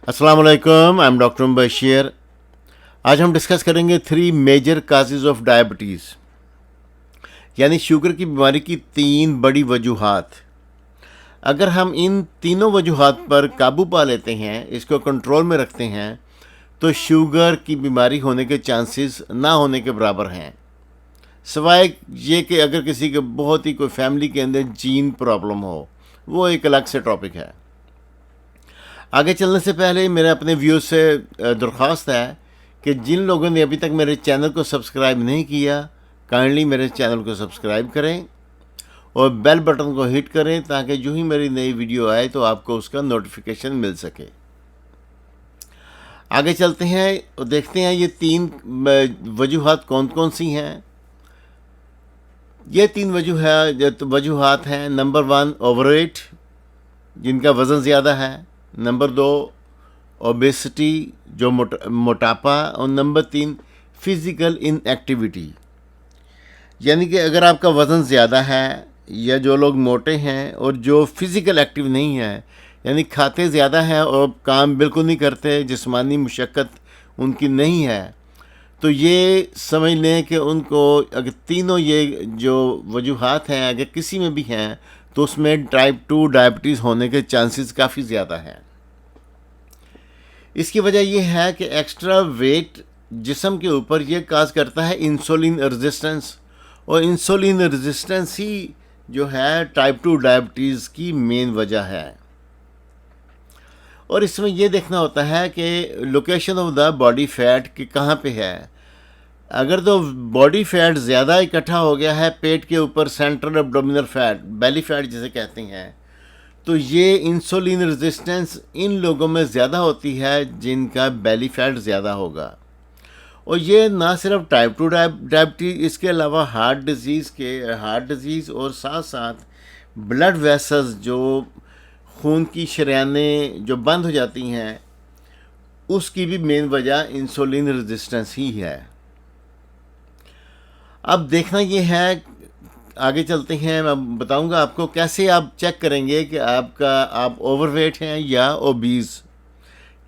अस्सलाम वालेकुम, I am doctor Bashir. आज हम डिस्कस करेंगे 3 मेजर काजेज़ ऑफ डायबिटीज़, यानी शुगर की बीमारी की 3 बड़ी वजूहात। अगर हम इन तीनों वजूहात पर काबू पा लेते हैं, इसको कंट्रोल में रखते हैं, तो शुगर की बीमारी होने के चांसेस ना होने के बराबर हैं, सिवाय ये कि अगर किसी के बहुत ही कोई फैमिली के अंदर जीन प्रॉब्लम हो, वो एक अलग से टॉपिक है। आगे चलने से पहले मेरे अपने व्यूअर्स से दरख्वास्त है कि जिन लोगों ने अभी तक मेरे चैनल को सब्सक्राइब नहीं किया, काइंडली मेरे चैनल को सब्सक्राइब करें और बेल बटन को हिट करें ताकि जो ही मेरी नई वीडियो आए तो आपको उसका नोटिफिकेशन मिल सके। आगे चलते हैं और देखते हैं ये 3 वजूहात कौन कौन सी हैं। ये 3 वजूहात हैं। नंबर 1, ओवरवेट, जिनका वज़न ज़्यादा है। नंबर 2, ओबेसिटी, जो मोटापा। और नंबर 3, फिज़िकल इनएक्टिविटी, यानी कि अगर आपका वज़न ज़्यादा है या जो लोग मोटे हैं और जो फिज़िकल एक्टिव नहीं है, यानी खाते ज़्यादा हैं और काम बिल्कुल नहीं करते, जिस्मानी मुशक्क़त उनकी नहीं है, तो ये समझ लें कि उनको अगर तीनों ये जो वजूहात हैं अगर किसी में भी हैं तो उसमें टाइप 2 डायबिटीज़ होने के चांसेस काफ़ी ज़्यादा हैं। इसकी वजह यह है कि एक्स्ट्रा वेट जिस्म के ऊपर ये काज करता है इंसुलिन रेजिस्टेंस, और इंसुलिन रेजिस्टेंस ही जो है टाइप 2 डायबिटीज़ की मेन वजह है। और इसमें यह देखना होता है कि location of the body fat कि कहाँ पे है। अगर तो बॉडी फैट ज़्यादा इकट्ठा हो गया है पेट के ऊपर, central abdominal fat, belly fat जिसे कहते हैं, तो ये इंसुलिन रेजिस्टेंस इन लोगों में ज़्यादा होती है जिनका बेली फैट ज़्यादा होगा। और ये ना सिर्फ टाइप 2 डायबिटीज़, इसके अलावा हार्ट डिज़ीज़ और साथ साथ ब्लड वेसल्स, जो खून की शरेयानें जो बंद हो जाती हैं, उसकी भी मेन वजह इंसुलिन रेजिस्टेंस ही है। अब देखना ये है, आगे चलते हैं, मैं बताऊंगा आपको कैसे आप चेक करेंगे कि आप ओवरवेट हैं या ओबीज़,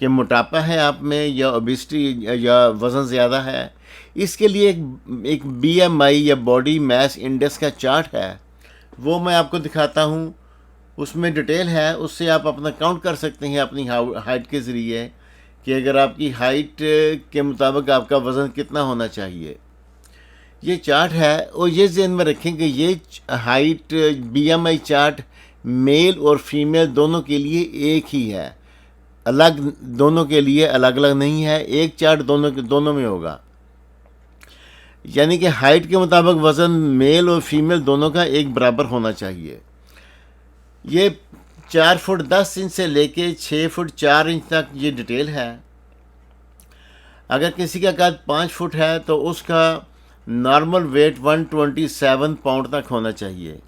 कि मोटापा है आप में या ओबिसिटी या वज़न ज़्यादा है। इसके लिए एक BMI या बॉडी मास इंडेक्स का चार्ट है, वो मैं आपको दिखाता हूँ। उसमें डिटेल है, उससे आप अपना काउंट कर सकते हैं अपनी हाइट के ज़रिए कि अगर आपकी हाइट के मुताबिक आपका वज़न कितना होना चाहिए। ये चार्ट है, और ये ज़हन में रखें कि ये हाइट BMI चार्ट मेल और फीमेल दोनों के लिए एक ही है, दोनों के लिए अलग अलग नहीं है। एक चार्ट दोनों में होगा, यानी कि हाइट के मुताबिक वज़न मेल और फीमेल दोनों का एक बराबर होना चाहिए। ये 4 फुट 10 इंच से लेके 6 फुट 4 इंच तक ये डिटेल है। अगर किसी का कद 5 फुट है तो उसका नॉर्मल वेट 127 पाउंड तक होना चाहिए,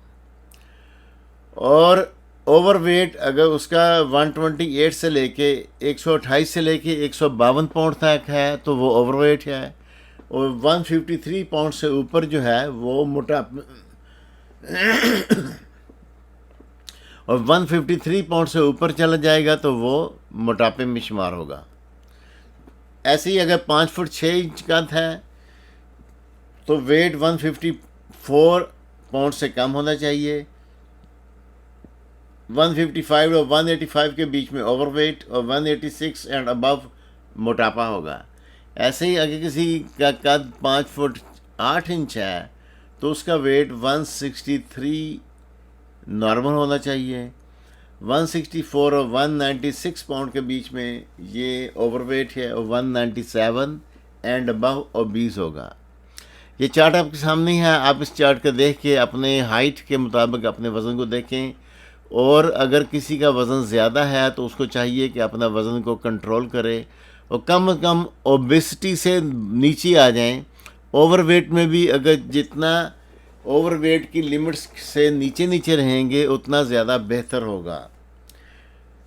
और ओवरवेट अगर उसका 128 से लेके 128 से लेके 152 पाउंड तक है तो वो ओवरवेट है, और 153 पाउंड से ऊपर जो है वो और 153 पाउंड से ऊपर चला जाएगा तो वो मोटापे में शुमार होगा। ऐसे ही अगर 5 फुट 6 इंच कद है तो वेट 154 पाउंड से कम होना चाहिए, 155 और 185 के बीच में ओवरवेट, और 186 एंड अबव मोटापा होगा। ऐसे ही अगर किसी का कद 5 फुट 8 इंच है तो उसका वेट 163 नॉर्मल होना चाहिए, 164 और 196 पाउंड के बीच में ये ओवरवेट है, और 197 एंड अबव ओबीज़ होगा। ये चार्ट आपके सामने है, आप इस चार्ट को देख के अपने हाइट के मुताबिक अपने वज़न को देखें, और अगर किसी का वज़न ज़्यादा है तो उसको चाहिए कि अपना वज़न को कंट्रोल करे और कम से कम ओबेसिटी से नीचे आ जाएं। ओवरवेट में भी अगर जितना ओवरवेट की लिमिट्स से नीचे रहेंगे उतना ज़्यादा बेहतर होगा।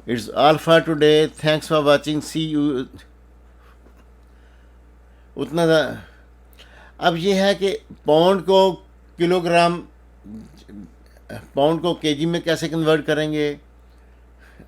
It's all for today, thanks for watching, see you. उतना अब ये है कि पाउंड को केजी में कैसे कन्वर्ट करेंगे।